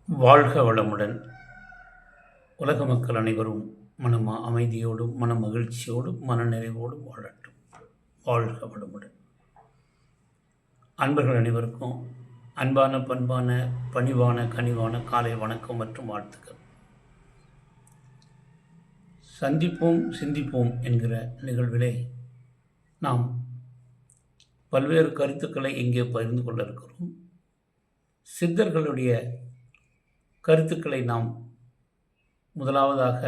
வாழ்க வளமுடன். உலக மக்கள் அனைவரும் அமைதியோடும் மன மகிழ்ச்சியோடும் மனநிறைவோடும் வாழட்டும். வாழ்க வளமுடன். அன்பர்கள் அனைவருக்கும் அன்பான பண்பான பணிவான கனிவான காலை வணக்கம் மற்றும் வாழ்த்துக்கள். சந்திப்போம் சிந்திப்போம் என்கிற நிகழ்விலே நாம் பல்வேறு கருத்துக்களை இங்கே பகிர்ந்து கொள்ள இருக்கிறோம். சித்தர்களுடைய கருத்துக்களை நாம் முதலாவதாக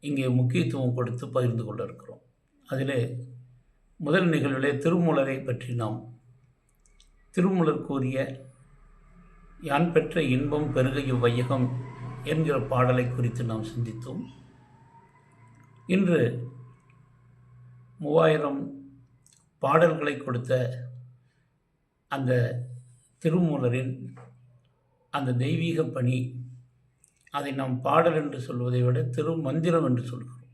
இங்கே முக்கியத்துவம் கொடுத்து பகிர்ந்து கொள்ள இருக்கிறோம். அதிலே முதல் நிகழ்விலே திருமூலரை பற்றி நாம் திருமூலர் கூறிய யான் பெற்ற இன்பம் பெருக இவ்வையகம் என்கிற பாடலை குறித்து நாம் சிந்தித்தோம். இன்று 3000 பாடல்களை கொடுத்த அந்த திருமூலரின் அந்த தெய்வீக பணி, அதை நாம் பாடல் என்று சொல்வதை விட திருமந்திரம் என்று சொல்கிறோம்.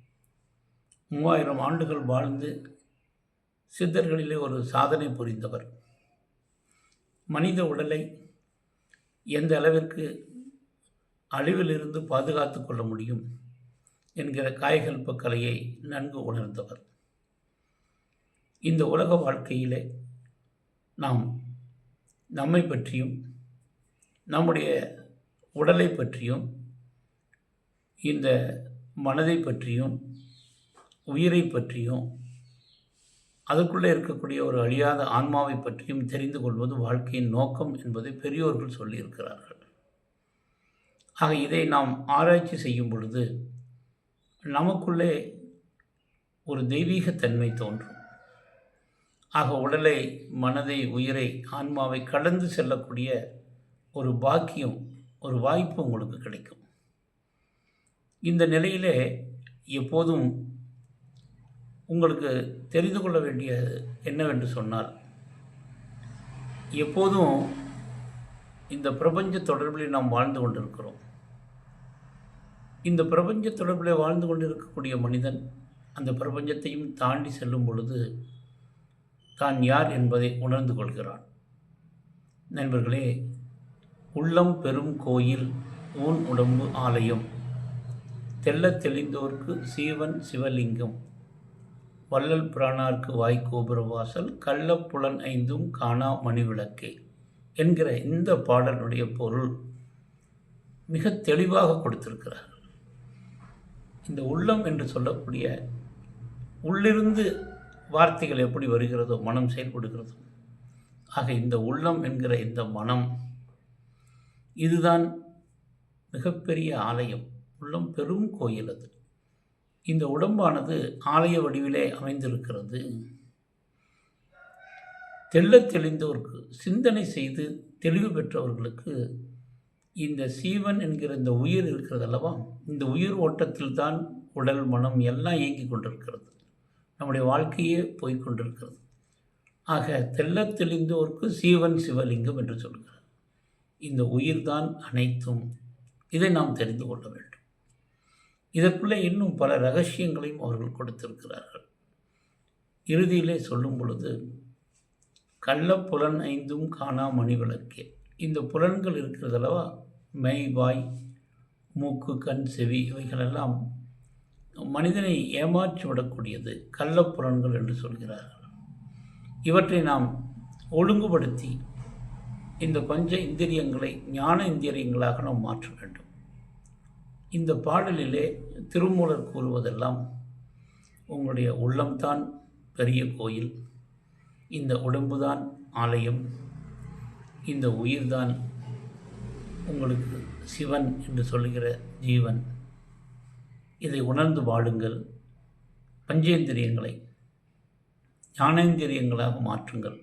3000 ஆண்டுகள் வாழ்ந்து சித்தர்களிலே ஒரு சாதனை புரிந்தவர். மனித உடலை எந்த அளவிற்கு அழிவிலிருந்து பாதுகாத்து கொள்ள முடியும் என்கிற காயகல்ப கலையை நன்கு உணர்ந்தவர். இந்த உலக வாழ்க்கையிலே நாம் நம்மை பற்றியும் நம்முடைய உடலை பற்றியும் இந்த மனதை பற்றியும் உயிரை பற்றியும் அதற்குள்ளே இருக்கக்கூடிய ஒரு அழியாத ஆன்மாவை பற்றியும் தெரிந்து கொள்வது வாழ்க்கையின் நோக்கம் என்பதை பெரியோர்கள் சொல்லியிருக்கிறார்கள். ஆக இதை நாம் ஆராய்ச்சி செய்யும் பொழுது நமக்குள்ளே ஒரு தெய்வீகத்தன்மை தோன்றும். ஆக உடலை மனதை உயிரை ஆன்மாவை கடந்து செல்லக்கூடிய ஒரு பாக்கியம், ஒரு வாய்ப்பு உங்களுக்கு கிடைக்கும். இந்த நிலையிலே எப்போதும் உங்களுக்கு தெரிந்து கொள்ள வேண்டிய என்னவென்று சொன்னால், எப்போதும் இந்த பிரபஞ்ச தொடர்பில் நாம் வாழ்ந்து கொண்டிருக்கிறோம். இந்த பிரபஞ்ச தொடர்பில் வாழ்ந்து கொண்டிருக்கக்கூடிய மனிதன் அந்த பிரபஞ்சத்தையும் தாண்டி செல்லும் பொழுது தான் யார் என்பதை உணர்ந்து கொள்கிறான். நண்பர்களே, உள்ளம் பெரும் கோயில் ஊன் உடம்பு ஆலயம், தெள்ளத் தெளிந்தோர்க்கு சீவன் சிவலிங்கம், வள்ளல் பிரானார்க்கு வாய்க்கோபுர வாசல், கள்ளப்புலன் ஐந்தும் காணா மணிவிளக்கே என்கிற இந்த பாடலுடைய பொருள் மிக தெளிவாக கொடுத்திருக்கிறார். இந்த உள்ளம் என்று சொல்லக்கூடிய உள்ளிருந்து வார்த்தைகள் எப்படி வருகிறதோ மனம் செயல்படுகிறதோ, ஆக இந்த உள்ளம் என்கிற இந்த மனம் இதுதான் மிகப்பெரிய ஆலயம். உள்ளம் பெரும் கோயில். அது இந்த உடம்பானது ஆலய வடிவிலே அமைந்திருக்கிறது. தெள்ளத் தெளிந்தோருக்கு, சிந்தனை செய்து தெளிவு பெற்றவர்களுக்கு இந்த சீவன் என்கிற இந்த உயிர் இருக்கிறது அல்லவா, இந்த உயிர் ஓட்டத்தில் தான் உடல் மனம் எல்லாம் இயங்கி கொண்டிருக்கிறது. நம்முடைய வாழ்க்கையே போய்கொண்டிருக்கிறது. ஆக தெள்ளத் தெளிந்தோருக்கு சீவன் சிவலிங்கம் என்று சொல்கிறார். இந்த உயிர்தான் அனைத்தும். இதை நாம் தெரிந்து கொள்ள வேண்டும். இதற்குள்ளே இன்னும் பல ரகசியங்களையும் அவர்கள் கொடுத்திருக்கிறார்கள். இறுதியிலே சொல்லும் பொழுது கள்ளப்புலன் ஐந்தும் காணா மணிவிளக்கே, இந்த புலன்கள் இருக்கிறதல்லவா, மெய் வாய் மூக்கு கண் செவி, இவைகளெல்லாம் மனிதனை ஏமாற்றி விடக்கூடியது கள்ளப்புலன்கள் என்று சொல்கிறார்கள். இவற்றை நாம் ஒழுங்குபடுத்தி இந்த பஞ்ச இந்திரியங்களை ஞான இந்திரியங்களாக நாம் மாற்ற வேண்டும். இந்த பாடலிலே திருமூலர் கூறுவதெல்லாம் உங்களுடைய உள்ளம்தான் பெரிய கோயில், இந்த உடம்புதான் ஆலயம், இந்த உயிர்தான் உங்களுக்கு சிவன் என்று சொல்லுகிற ஜீவன். இதை உணர்ந்து வாழுங்கள். பஞ்சேந்திரியங்களை ஞானேந்திரியங்களாக மாற்றுங்கள்.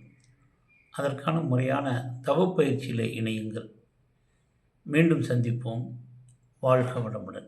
அதற்கான முறையான தவப்பயிற்சியிலே இணையுங்கள். மீண்டும் சந்திப்போம். வாழ்க வளமுடன்.